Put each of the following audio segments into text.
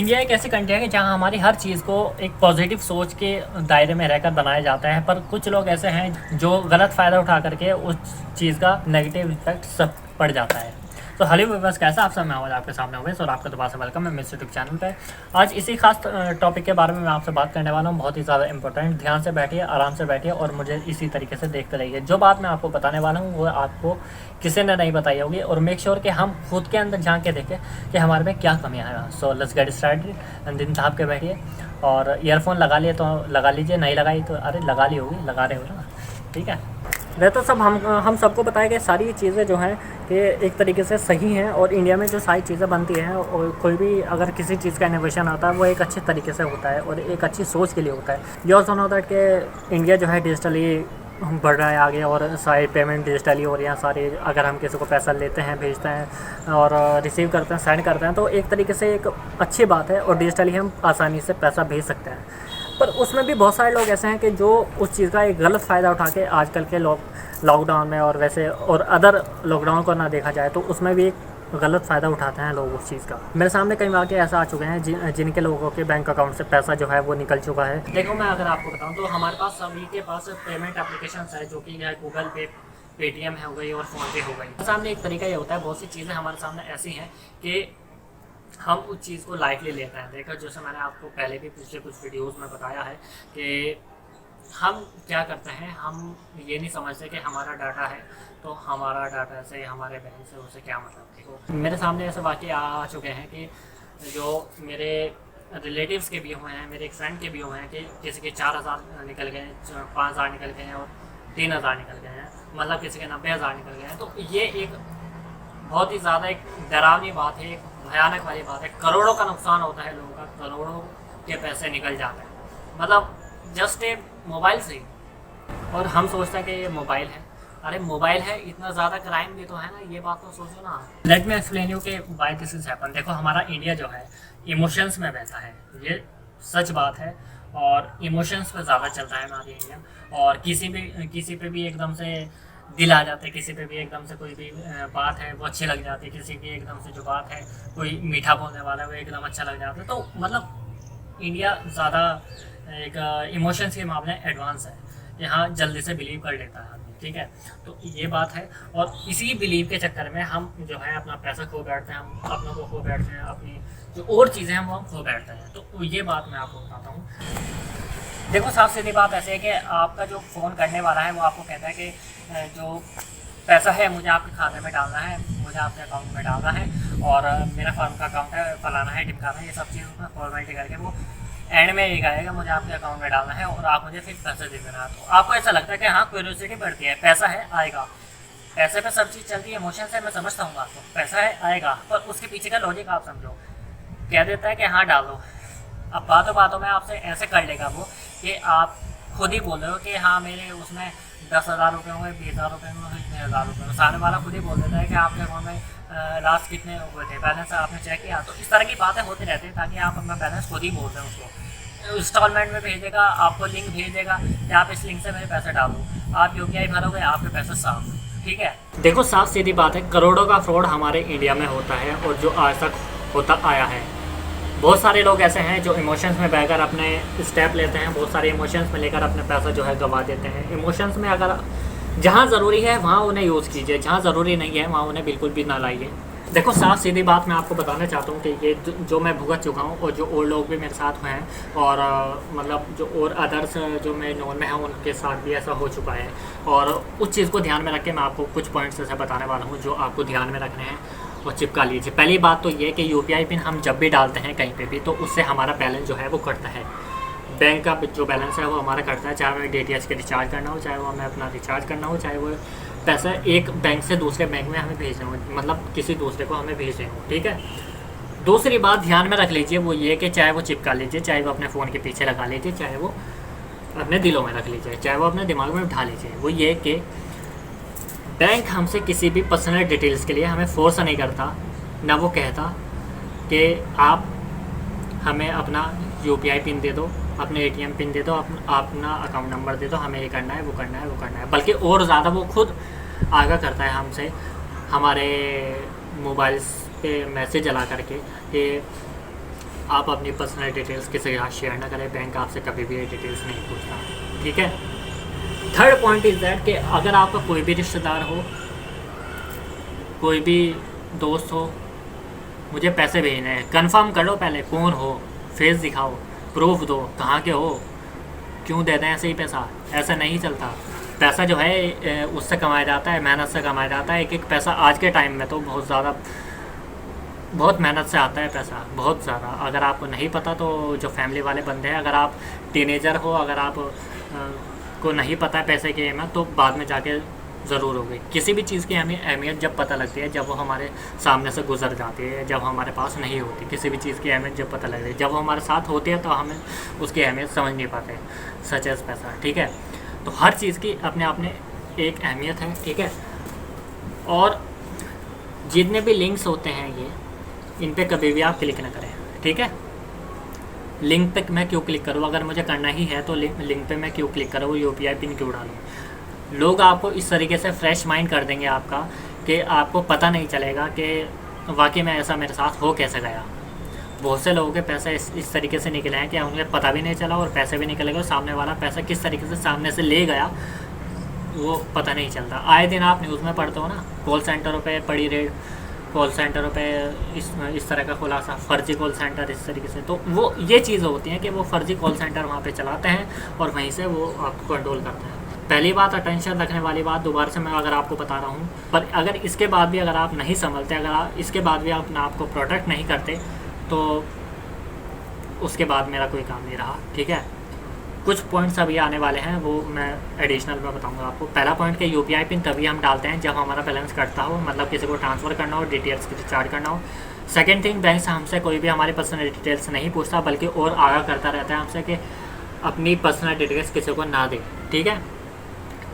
India एक ऐसी country है कि जहाँ हमारी हर चीज़ को एक पॉजिटिव सोच के दायरे में रहकर बनाया जाता है, पर कुछ लोग ऐसे हैं जो गलत फ़ायदा उठा करके उस चीज़ का नेगेटिव इफेक्ट सब पड़ जाता है। तो हेलो व्यूअर्स, कैसा आप सब? मैं आवाज़ आपके सामने हुए और आपका दोबारा से वेलकम है मेरे यूट्यूब चैनल पे। आज इसी खास टॉपिक के बारे में मैं आपसे बात करने वाला हूँ, बहुत ही ज़्यादा इंपॉर्टेंट। ध्यान से बैठिए, आराम से बैठिए और मुझे इसी तरीके से देखते रहिए। जो बात मैं आपको बताने वाला हूँ वो आपको किसी ने नहीं बताई होगी, और मेक श्योर कि हम खुद के अंदर झांक के देखें कि हमारे में क्या कमियाँ हैं। So let's get started and दिन साहब के बैठिए और ईयरफोन लगा लिए तो लगा लीजिए, नहीं लगाई तो अरे लगा ली होगी, लगा रहे हो ना, ठीक है। वह तो सब हम सबको बताया कि सारी चीज़ें जो हैं कि एक तरीके से सही हैं, और इंडिया में जो सारी चीज़ें बनती हैं और कोई भी अगर किसी चीज़ का इनोवेशन आता है वो एक अच्छे तरीके से होता है और एक अच्छी सोच के लिए होता है। यू ऑल्सो नो दैट कि इंडिया जो है डिजिटली बढ़ रहा है आगे, और सारी पेमेंट डिजिटली हो रही हैं सारी। अगर हम किसी को पैसा लेते हैं, भेजते हैं और रिसीव करते हैं, सेंड करते हैं, तो एक तरीके से एक अच्छी बात है और डिजिटली हम आसानी से पैसा भेज सकते हैं। पर उसमें भी बहुत सारे लोग ऐसे हैं कि जो उस चीज़ का एक गलत फ़ायदा उठा के आजकल के लोग लॉकडाउन में और वैसे और अदर लॉकडाउन को ना देखा जाए तो उसमें भी एक गलत फ़ायदा उठाते हैं लोग उस चीज़ का। मेरे सामने कई वाक़ये ऐसा आ चुके हैं जिनके लोगों के बैंक अकाउंट से पैसा जो है वो निकल चुका है। देखो, मैं अगर आपको बताऊं तो हमारे पास सभी के पास पेमेंट एप्लीकेशन है, जो कि गूगल पे, पेटीएम हो गई और फ़ोन पे हो गई। सामने एक तरीका ये होता है, बहुत सी चीज़ें हमारे सामने ऐसी हैं कि हम उस चीज़ को लाइटली लेते हैं। देखो, जैसे मैंने आपको पहले भी पिछले कुछ वीडियोज़ में बताया है कि हम क्या करते हैं, हम ये नहीं समझते कि हमारा डाटा है तो हमारा डाटा से, हमारे बैंक से उसे क्या मतलब। देखो, मेरे सामने ऐसे वाक़ये आ चुके हैं कि जो मेरे रिलेटिव्स के भी हुए हैं, मेरे एक फ्रेंड के भी हुए हैं कि किसी के 4,000 निकल गए, 5,000 निकल गए हैं और 3,000 निकल गए हैं, मतलब किसी के 90,000 निकल गए हैं। तो ये एक बहुत ही ज़्यादा एक डरावनी बात है, एक भयानक वाली बात है। करोड़ों का नुकसान होता है लोगों का, करोड़ों के पैसे निकल जाते हैं, मतलब जस्ट ए मोबाइल से। और हम सोचते हैं कि ये मोबाइल है, अरे मोबाइल है, इतना ज़्यादा क्राइम भी तो है ना, ये बात तो सोचो ना। लेट मी एक्सप्लेन यू कि व्हाई दिस इज हैपन। देखो, हमारा इंडिया जो है इमोशंस में बहता है, ये सच बात है, और इमोशंस पे ज़्यादा चलता है हमारी इंडिया। और किसी पे भी एकदम से दिल आ जाते हैं, किसी पे भी एकदम से कोई भी बात है वो अच्छी लग जाती है, किसी की एकदम से जो बात है कोई मीठा बोलने वाला है वो एकदम अच्छा लग जाता है। तो मतलब इंडिया ज़्यादा एक इमोशंस के मामले एडवांस है, यहाँ जल्दी से बिलीव कर लेता है आदमी, ठीक है। तो ये बात है, और इसी बिलीव के चक्कर में हम जो है अपना पैसा खो बैठते हैं, हम अपनों को खो बैठते हैं, अपनी जो और चीज़ें हैं वो हम खो बैठते हैं। तो ये बात मैं आपको बताता हूँ। देखो, साफ सीधी बात ऐसे है कि आपका जो फ़ोन करने वाला है वो आपको कहता है कि जो पैसा है मुझे आपके खाते में डालना है, मुझे आपके अकाउंट में डालना है, और मेरा फर्म का अकाउंट है, फलाना है, ढिमकाना है, ये सब चीज़ उसमें फॉर्मेलिटी करके वो एंड में ये कहेगा मुझे आपके अकाउंट में डालना है और आप मुझे फिर पैसे दे देना। तो आपको ऐसा लगता है कि हाँ, क्यूरियोसिटी बढ़ती है, पैसा है आएगा, पैसे पे सब चीज़ चलती है, इमोशन से मैं समझता हूँ आपको, पैसा है आएगा, पर उसके पीछे का लॉजिक आप समझो। कह देता है कि हाँ डालो, अब बातों बातों में आपसे ऐसे कर लेगा वो कि आप खुद ही बोल रहे हो कि हाँ मेरे उसमें 10,000 रुपये हुए, 20,000 रुपये हुए, इतने हज़ार रुपये हुए। सामने वाला खुद ही बोल देता है कि आपके अकाउंट में लास्ट कितने हुए थे, बैलेंस आपने चेक किया। तो इस तरह की बातें होती रहती हैं ताकि आप अपना बैलेंस खुद ही बोल दें उसको। इंस्टॉलमेंट में भेजेगा, आपको लिंक भेज देगा कि आप इस लिंक से मेरे पैसे डालो, आप UPI भरोगे, आपके पैसे साफ, ठीक है। देखो, साफ सीधी बात है, करोड़ों का फ्रॉड हमारे इंडिया में होता है और जो आज तक होता आया है। बहुत सारे लोग ऐसे हैं जो इमोशंस में बहकर अपने स्टेप लेते हैं, बहुत सारे इमोशंस में लेकर अपने पैसा जो है गंवा देते हैं। इमोशंस में अगर जहाँ ज़रूरी है वहाँ उन्हें यूज़ कीजिए, जहाँ ज़रूरी नहीं है वहाँ उन्हें बिल्कुल भी ना लाइए। देखो, साफ सीधी बात मैं आपको बताना चाहता हूँ कि ये जो मैं भुगत चुका हूँ और जो और लोग भी मेरे साथ हुए हैं, और मतलब जो और अदर्स जो मेरे नोन में हैं उनके साथ भी ऐसा हो चुका है। और उस चीज़ को ध्यान में रख के मैं आपको कुछ पॉइंट्स ऐसे बताने वाला हूँ जो आपको ध्यान में रखने हैं और चिपका लीजिए। पहली बात तो ये कि UPI पिन हम जब भी डालते हैं कहीं पे भी तो उससे हमारा बैलेंस जो है वो कटता है, बैंक का जो बैलेंस है वो हमारा कटता है, चाहे हमें DTH के रिचार्ज करना हो, चाहे वो हमें अपना रिचार्ज करना हो, चाहे वो पैसा एक बैंक से दूसरे बैंक में हमें भेजना हो, मतलब किसी दूसरे को हमें भेजना हो, ठीक है। दूसरी बात ध्यान में रख लीजिए वो ये कि चाहे वो चिपका लीजिए, चाहे वो अपने फ़ोन के पीछे लगा लीजिए, चाहे वो अपने दिलों में रख लीजिए, चाहे वो अपने दिमाग में उठा लीजिए, वो ये कि बैंक हमसे किसी भी पर्सनल डिटेल्स के लिए हमें फोर्स नहीं करता, ना वो कहता कि आप हमें अपना UPI पिन दे दो, अपने ATM पिन दे दो, अपना अकाउंट नंबर दे दो, हमें ये करना है, वो करना है, वो करना है। बल्कि और ज़्यादा वो खुद आगाह करता है हमसे, हमारे मोबाइल्स पे मैसेज चला करके कि आप अपनी पर्सनल डिटेल्स किसी के साथ शेयर ना करें। बैंक आपसे कभी भी ये डिटेल्स नहीं पूछता, ठीक है। थर्ड पॉइंट इज़ दैट कि अगर आपका कोई भी रिश्तेदार हो, कोई भी दोस्त हो, मुझे पैसे भेजने हैं, कंफर्म करो पहले कौन हो, फेस दिखाओ, प्रूफ दो, कहाँ के हो, क्यों देते हैं ऐसे ही पैसा। ऐसा नहीं चलता। पैसा जो है उससे कमाया जाता है, मेहनत से कमाया जाता है। एक एक पैसा आज के टाइम में तो बहुत मेहनत से आता है पैसा, बहुत ज़्यादा। अगर आपको नहीं पता तो जो फैमिली वाले बंदे हैं, अगर आप टीनेजर हो, अगर आप को नहीं पता है पैसे की अहमियत, तो बाद में जाके ज़रूर होगी। किसी भी चीज़ की हमें अहमियत जब पता लगती है जब वो हमारे सामने से गुजर जाती है, जब हमारे पास नहीं होती। किसी भी चीज़ की अहमियत जब पता लगती है, जब वो हमारे साथ होती है तो हमें उसकी अहमियत समझ नहीं पाते, सच एज़ पैसा, ठीक है। तो हर चीज़ की अपने आप में एक अहमियत है, ठीक है। और जितने भी लिंक्स होते हैं ये, इन पे कभी भी आप क्लिक ना करें, ठीक है। लिंक पे मैं क्यों क्लिक करूँ? अगर मुझे करना ही है तो लिंक पे मैं क्यों क्लिक करूँ, UPI पिन क्यों डालूँ? लोग आपको इस तरीके से फ्रेश माइंड कर देंगे आपका कि आपको पता नहीं चलेगा कि वाकई में ऐसा मेरे साथ हो कैसे गया। बहुत से लोगों के पैसे इस तरीके से निकले हैं कि उन्हें पता भी नहीं चला और पैसे भी निकले गए, और सामने वाला पैसा किस तरीके से सामने से ले गया वो पता नहीं चलता। आए दिन आप न्यूज़ में पढ़ते हो ना, कॉल सेंटरों पे पड़ी रेड, कॉल सेंटरों पे इस तरह का खुलासा, फर्जी कॉल सेंटर इस तरीके से। तो वो ये चीज़ होती है कि वो फर्जी कॉल सेंटर वहाँ पे चलाते हैं और वहीं से वो आपको कंट्रोल करते हैं। पहली बात, अटेंशन रखने वाली बात दोबारा से मैं अगर आपको बता रहा हूँ, पर अगर इसके बाद भी अगर आप नहीं संभलते, अगर आप इसके बाद भी अपने आप को प्रोटेक्ट नहीं करते, तो उसके बाद मेरा कोई काम नहीं रहा, ठीक है। कुछ पॉइंट्स अभी आने वाले हैं, वो मैं एडिशनल में बताऊंगा आपको। पहला पॉइंट कि UPI पिन तभी हम डालते हैं जब हमारा बैलेंस कटता हो, मतलब किसी को ट्रांसफ़र करना हो, DTH की रिचार्ज करना हो। सेकंड थिंग, बैंक से हमसे कोई भी हमारी पर्सनल डिटेल्स नहीं पूछता, बल्कि और आगाह करता रहता है हमसे कि अपनी पर्सनल डिटेल्स किसी को ना दे, ठीक है।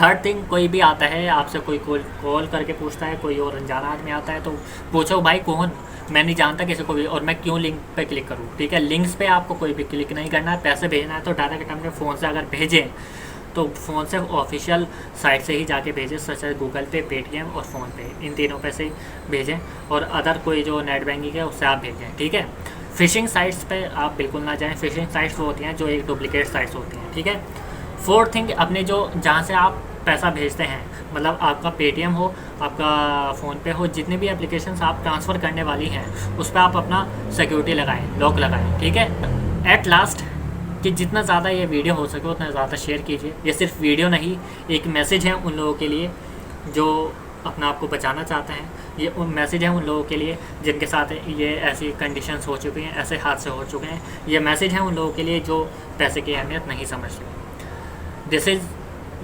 थर्ड थिंग, कोई भी आता है आपसे, कोई कॉल करके पूछता है, कोई और अनजाना आदमी आता है तो पूछो भाई कौन, मैं नहीं जानता किसी को भी, और मैं क्यों लिंक पे क्लिक करूँ, ठीक है। लिंक्स पे आपको कोई भी क्लिक नहीं करना है। पैसे भेजना है तो डायरेक्ट अपने फ़ोन से अगर भेजें तो फ़ोन से ऑफिशियल साइट से ही जाके भेजें, सच है गूगल पे, पेटीएम और फ़ोनपे, इन तीनों पे से ही भेजें। और अदर कोई जो नेट बैंकिंग है उससे आप भेजें, ठीक है। फ़िशिंग साइट्स पे आप बिल्कुल ना जाएं। फ़िशिंग साइट्स वो होती हैं जो एक डुप्लीकेट साइट्स होती हैं, ठीक है। फोर्थ थिंग, अपने जो जहाँ से आप पैसा भेजते हैं, मतलब आपका पेटीएम हो, आपका फ़ोनपे हो, जितने भी एप्लीकेशंस आप ट्रांसफ़र करने वाली हैं उस पर आप अपना सिक्योरिटी लगाएं, लॉक लगाएं, ठीक है। एट लास्ट, कि जितना ज़्यादा ये वीडियो हो सके उतना ज़्यादा शेयर कीजिए। ये सिर्फ वीडियो नहीं, एक मैसेज है उन लोगों के लिए जो अपना आप को बचाना चाहते हैं। ये मैसेज है उन लोगों के लिए जिनके साथ ये ऐसी कंडीशंस हो चुकी हैं, ऐसे हादसे हो चुके हैं। ये मैसेज है उन लोगों के लिए जो पैसे की अहमियत नहीं समझते। This is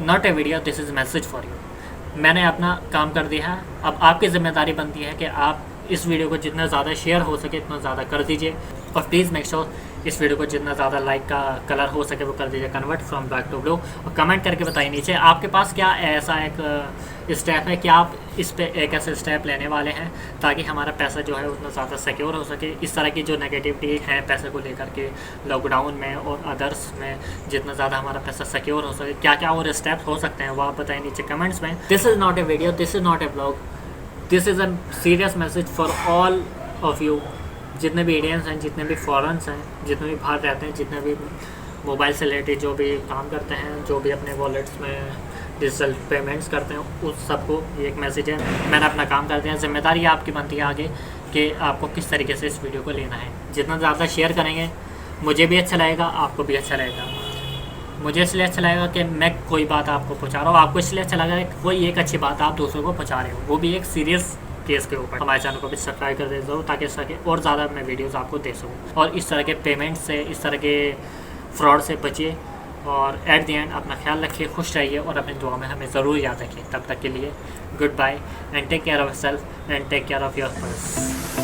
not a video, this is message for you. मैंने अपना काम कर दिया है, अब आपकी ज़िम्मेदारी बनती है कि आप इस वीडियो को जितना ज़्यादा शेयर हो सके उतना ज़्यादा कर दीजिए, और प्लीज़ मेक श्योर इस वीडियो को जितना ज़्यादा लाइक का कलर हो सके वो कर दीजिए, convert from black to blue. और कमेंट करके बताइए नीचे आपके पास क्या ऐसा एक स्टेप है कि आप इस पे एक ऐसे स्टेप लेने वाले हैं ताकि हमारा पैसा जो है उतना ज़्यादा सिक्योर हो सके। इस तरह की जो नेगेटिविटी है पैसे को लेकर के लॉकडाउन में और अदर्स में, जितना ज़्यादा हमारा पैसा सिक्योर हो सके, क्या क्या और स्टेप्स हो सकते हैं वो आप बताएं नीचे कमेंट्स में। This is not a video, this is not a blog, this is a serious message for all of you. जितने भी इंडियंस हैं, जितने भी फॉरेन्स हैं, जितने भी बाहर रहते हैं, जितने भी मोबाइल से रिलेटेड जो भी काम करते हैं, जो भी अपने वॉलेट्स में डिजिटल पेमेंट्स करते हैं, उस सबको ये एक मैसेज है। मैंने अपना काम कर दिया, जिम्मेदारी आपकी बनती है आगे कि आपको किस तरीके से इस वीडियो को लेना है। जितना ज़्यादा शेयर करेंगे मुझे भी अच्छा लगेगा, आपको भी अच्छा लगेगा। मुझे इसलिए अच्छा लगेगा कि मैं कोई बात आपको पहुँचा रहा हूँ, आपको इसलिए अच्छा लगेगा कि कोई एक अच्छी बात आप दूसरों को पहुँचा रहे हो, वो भी एक सीरियस केस के ऊपर। हमारे चैनल को भी सब्सक्राइब कर दे ज़रूर ताकि इस तरह के और ज़्यादा मैं वीडियोस आपको दे सकूँ। और इस तरह के पेमेंट से, इस तरह के फ्रॉड से बचिए, और एट द एंड अपना ख्याल रखिए, खुश रहिए, और अपनी दुआ में हमें ज़रूर याद रखिए। तब तक के लिए goodbye and take care of yourself and take care of your person.